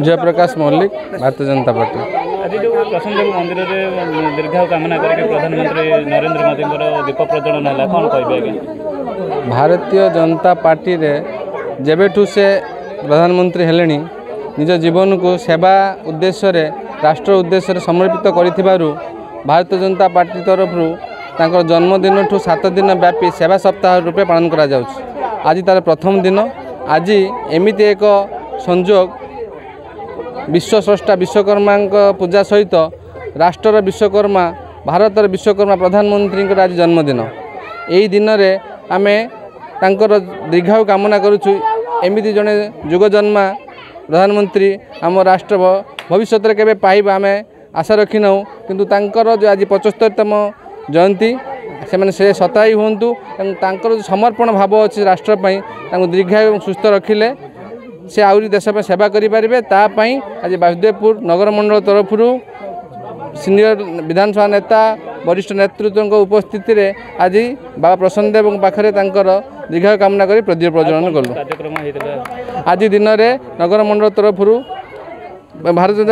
Jayaprakash Mallik Bharatiya Janata party. आज जो प्रसन्नदेव मंदिर में दीर्घायु कामना करके प्रधानमंत्री नरेंद्र मोदी दीप प्रज्वलन है कौन कहे? भारतीय जनता पार्टी रे जेबेठू से प्रधानमंत्री हेले निज जीवन को सेवा उद्देश्य रे राष्ट्र उद्देश्य समर्पित करिथिबारु भारतीय जनता पार्टी तरफ तांकर जन्मदिन ठू 7 दिन व्यापी सेवा सप्ताह रूपे पालन करा जाउछि। आज तार प्रथम दिन। आज एमिति एक संजोग विश्वस्रष्टा विश्वकर्मा पूजा सहित राष्ट्र विश्वकर्मा भारतर विश्वकर्मा प्रधानमंत्री आज जन्मदिन। यही दिन में आम तांकर दीर्घायु कामना करुछु। एमिति जड़े जुगजन्मा प्रधानमंत्री आम राष्ट्र भविष्य में केवे पाइबा आम आशा रखी नौ किंतु तांकर जो आज 75तम जयंती से सताई हूँ समर्पण भाव अच्छी राष्ट्रपाई दीर्घायु सुस्थ रखिले से आउरी देश में सेवा करें। तापाई आज वासुदेवपुर नगर मंडल तरफ सीनियर विधानसभा नेता वरिष्ठ नेतृत्व उपस्थिति रे आज बाबा प्रसन्नदेव पाखे दीर्घायु कामना कर प्रदीप प्रज्वलन कलु। आज दिन में नगर मंडल तरफ भारतीय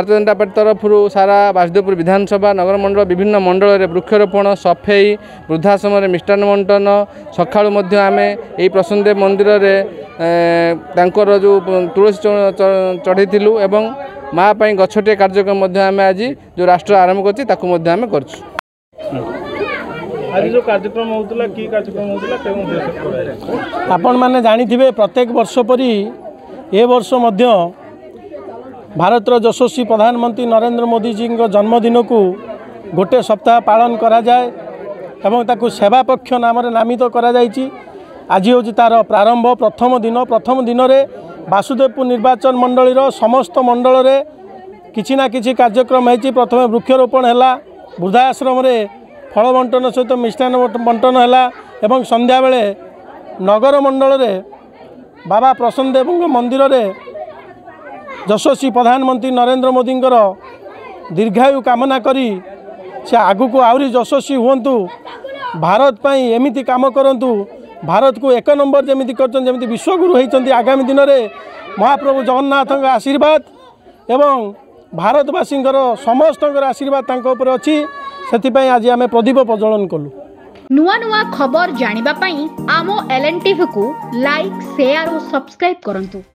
जनता पार्टी तरफ सारा वासुदेवपुर विधानसभा नगर मंडल विभिन्न मंडल में वृक्षरोपण सफेई वृद्धाश्रम मिष्टान बंटन सकाळु मध्य आम यही प्रसन्नदेव मंदिर में जो तुलसी चढ़ईलु एवं माँ पाई गछटे कार्यक्रम आम आज जो राष्ट्र आरंभ कर जो कार्यक्रम होता कि कार्यक्रम होता आपण मैंने जानी प्रत्येक वर्ष परी ए वर्ष भारतर यशस्वी प्रधानमंत्री नरेंद्र मोदी जी जन्मदिन को गोटे सप्ताह पालन करा जाए एवं ताकू सेवा पक्ष नाम नामित करा जायछि। आज हूँ तार प्रारंभ प्रथम दिन रे वासुदेवपुर निर्वाचन मंडलीर समस्त मंडल रे किछि ना किछि कार्यक्रम है। प्रथम वृक्षरोपण है वृद्धाश्रम रे फल बंटन सहित मिष्टान बंटन है एवं संध्या बेले नगर मंडल रे बाबा प्रसन्नदेव मंदिर रे यशस्वी प्रधानमंत्री नरेंद्र मोदी दीर्घायु कामना करी से आगु को आहरी यशस्वी हुंतु भारत पाई एमिति काम करंतु भारत को 1 नंबर जमिति करछन जमिति विश्वगुरु होइछन्ति। आगामी दिन में महाप्रभु जगन्नाथ आशीर्वाद एवं भारतवासी समस्त आशीर्वाद तांको ऊपर अछि। सेति आज आम प्रदीप प्रज्वलन कलु। नुआ नुआ खबर जानिबा पई आमो LN TV को लाइक शेयर और सब्सक्राइब करंतु।